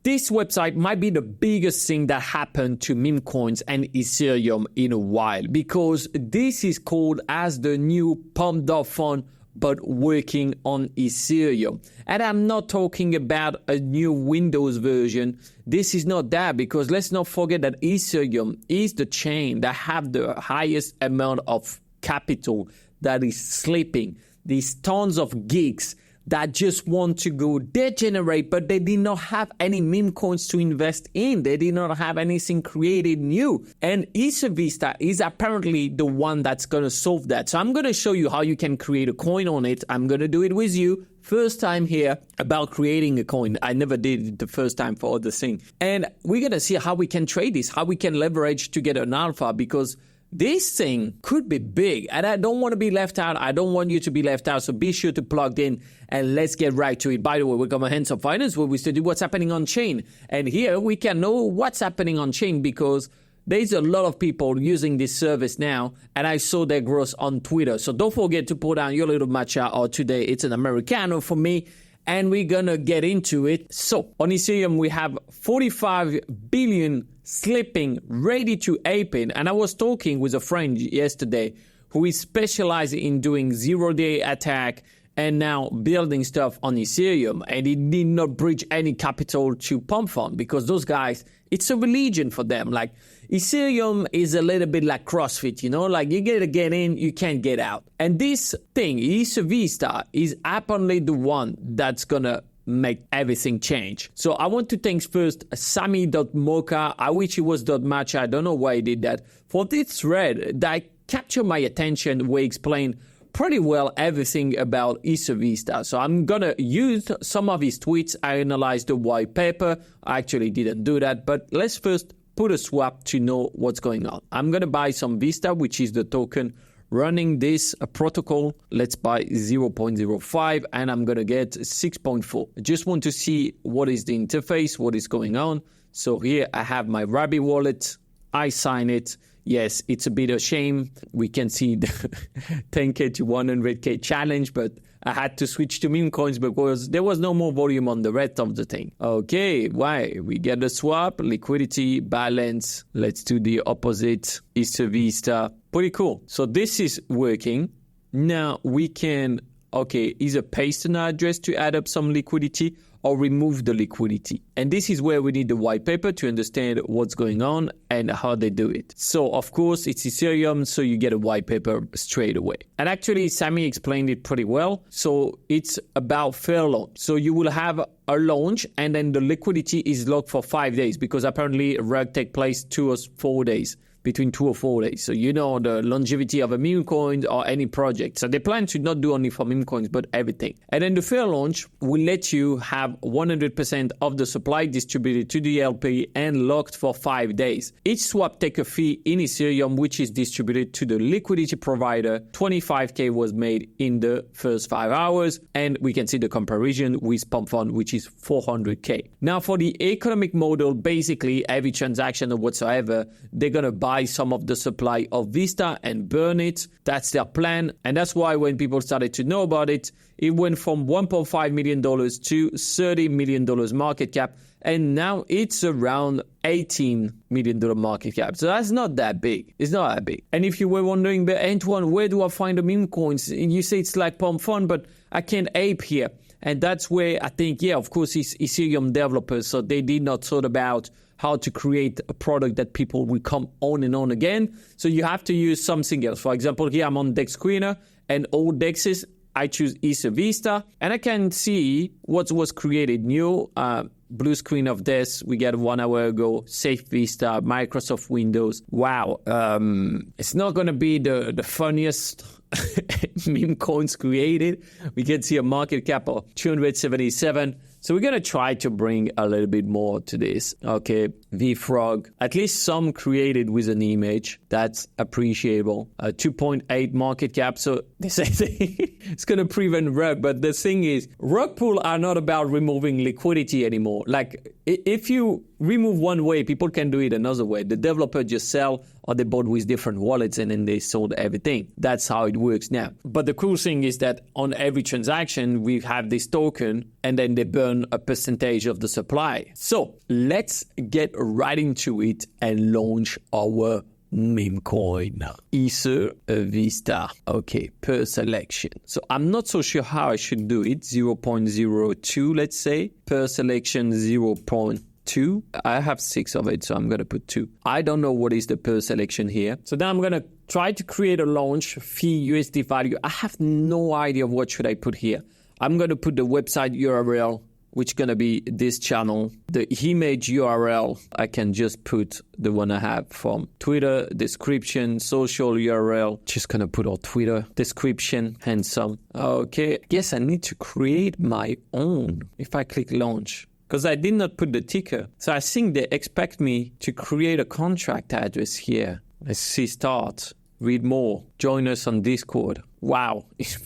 this website might be the biggest thing that happened to MemeCoins and Ethereum in a while, because this is called as the new pumped up fund, but working on Ethereum. And I'm not talking about a new Windows version. This is not that, because let's not forget that Ethereum is the chain that have the highest amount of capital that is sleeping. These tons of geeks that just want to go degenerate, but they did not have any meme coins to invest in. They did not have anything created new. And IsoVista is apparently the one that's going to solve that. So I'm going to show you how you can create a coin on it. I'm going to do it with you. First time here about creating a coin. I never did it the first time for other thing. And we're going to see how we can trade this, how we can leverage to get an alpha, because this thing could be big, and I don't want to be left out. I don't want you to be left out, so be sure to plug in, and let's get right to it. By the way, welcome to Hands of Finance, where we study what's happening on chain. And here we can know what's happening on chain because there's a lot of people using this service now, and I saw their growth on Twitter. So don't forget to put down your little matcha, or today it's an Americano for me. And we're going to get into it. So on Ethereum, we have 45 billion slipping, ready to happen. And I was talking with a friend yesterday who is specialized in doing zero-day attack and now building stuff on Ethereum. And he did not bridge any capital to pump fund, because those guys, it's a religion for them. Like, Ethereum is a little bit like CrossFit, you know, like you gotta get in, you can't get out. And this thing, IsoVista, is apparently the one that's gonna make everything change. So I want to thank first Sami.mocha. I wish it was .matcha. I don't know why he did that. For this thread that captured my attention, we explain pretty well everything about IsoVista. So I'm gonna use some of his tweets. I analyzed the white paper. I actually didn't do that, but let's first put a swap to know what's going on. I'm gonna buy some Vista, which is the token running this protocol. Let's buy 0.05 and I'm gonna get 6.4. I just want to see what is the interface, what is going on. So here I have my Rabbit wallet. I sign it. Yes, it's a bit of shame. We can see the 10K to 100K challenge, but I had to switch to MemeCoins because there was no more volume on the rest of the thing. Okay, why? We get the swap, liquidity, balance. Let's do the opposite, IsoVista. Pretty cool. So this is working. Now we can, okay, either paste an address to add up some liquidity or remove the liquidity. And this is where we need the white paper to understand what's going on and how they do it. So of course it's Ethereum, so you get a white paper straight away. And actually Sami explained it pretty well. So it's about fair launch. So you will have a launch and then the liquidity is locked for 5 days, because apparently a rug takes place 2 or 4 days. Between 2 or 4 days. So you know the longevity of a MemeCoin or any project. So they plan to not do only for MemeCoins, but everything. And then the fair launch will let you have 100% of the supply distributed to the LP and locked for 5 days. Each swap takes a fee in Ethereum, which is distributed to the liquidity provider. 25K was made in the first 5 hours. And we can see the comparison with Pump Fund, which is 400K. Now for the economic model, basically every transaction or whatsoever, they're going to buy some of the supply of Vista and burn it. That's their plan. And that's why when people started to know about it, it went from $1.5 million to $30 million market cap. And now it's around $18 million market cap. So that's not that big. It's not that big. And if you were wondering, but Antoine, where do I find the meme coins? And you say it's like Pump Fund, but I can't ape here. And that's where I think, yeah, of course, it's Ethereum developers. So they did not thought about how to create a product that people will come on and on again. So you have to use something else. For example, here I'm on Dex Screener, and all Dexes, I choose IsoVista, and I can see what was created new. Blue screen of this, we got 1 hour ago, Safe Vista, Microsoft Windows. Wow, it's not going to be the funniest meme coins created. We can see a market cap of 277. So we're going to try to bring a little bit more to this. Okay, VFrog, at least some created with an image. That's appreciable. 2.8 market cap. So they say it's going to prevent rug. But the thing is, rug pool are not about removing liquidity anymore. Like If you remove one way, people can do it another way. The developer just sell, or they bought with different wallets and then they sold everything. That's how it works now. But the cool thing is that on every transaction, we have this token and then they burn a percentage of the supply. So let's get right into it and launch our MemeCoin. Ethervista. Okay, per selection. So I'm not so sure how I should do it. 0.02, let's say. Per selection 0.2. I have 6 of it, so I'm going to put 2. I don't know what is the per selection here. So then I'm going to try to create a launch fee USD value. I have no idea what should I put here. I'm going to put the website URL, which is going to be this channel. The image URL, I can just put the one I have from Twitter, description, social URL. Just going to put our Twitter description, handsome. Okay, guess I need to create my own if I click launch, because I did not put the ticker. So I think they expect me to create a contract address here. Let's see, start, read more, join us on Discord. Wow, it's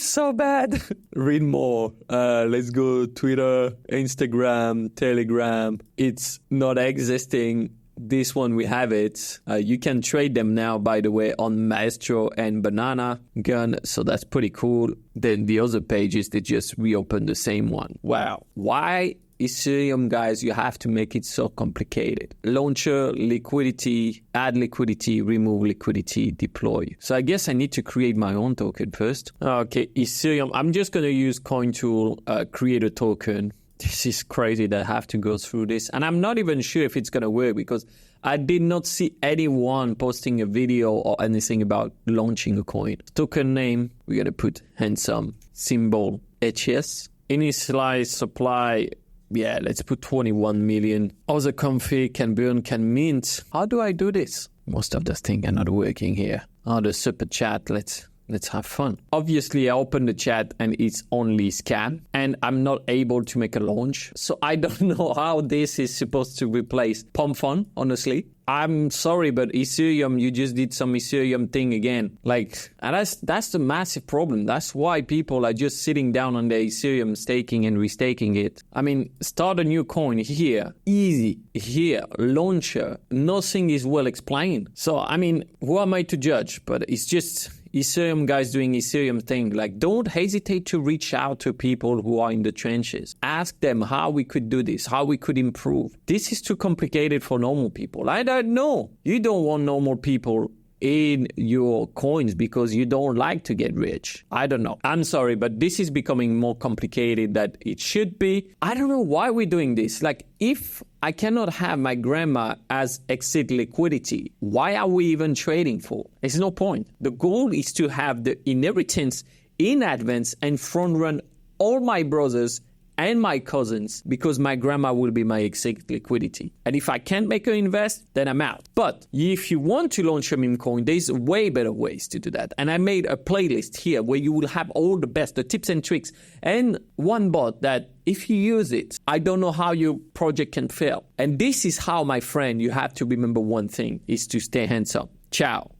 so bad. Read more. Let's go Twitter, Instagram, Telegram. It's not existing. This one, we have it. You can trade them now, by the way, on Maestro and Banana Gun. So that's pretty cool. Then the other pages, they just reopen the same one. Wow. Why Ethereum, guys, you have to make it so complicated? Launcher, liquidity, add liquidity, remove liquidity, deploy. So I guess I need to create my own token first. Okay, Ethereum. I'm just going to use CoinTool, create a token. This is crazy that I have to go through this. And I'm not even sure if it's going to work because I did not see anyone posting a video or anything about launching a coin. Token name, we're going to put handsome, symbol HS. Initialize supply. Yeah, let's put 21 million. Other config, can burn, can mint. How do I do this? Most of the things are not working here. Oh, the super chat, let's have fun. Obviously, I opened the chat and it's only scan and I'm not able to make a launch. So I don't know how this is supposed to replace Pump Fund, honestly. I'm sorry, but Ethereum, you just did some Ethereum thing again. And that's the massive problem. That's why people are just sitting down on their Ethereum, staking and restaking it. I mean, start a new coin here, easy, here, launcher. Nothing is well explained. So, I mean, who am I to judge? But it's just Ethereum guys doing Ethereum thing. Don't hesitate to reach out to people who are in the trenches. Ask them how we could do this, how we could improve. This is too complicated for normal people. I don't know. You don't want normal people in your coins because you don't like to get rich. I don't know. I'm sorry, but this is becoming more complicated than it should be. I don't know why we're doing this. If I cannot have my grandma as exit liquidity, why are we even trading for? There's no point. The goal is to have the inheritance in advance and front run all my brothers and my cousins because my grandma will be my exit liquidity. And if I can't make her invest, then I'm out. But if you want to launch a MemeCoin, there's way better ways to do that. And I made a playlist here where you will have all the best, the tips and tricks, and one bot that if you use it, I don't know how your project can fail. And this is how, my friend, you have to remember one thing, is to stay hands-on. Ciao.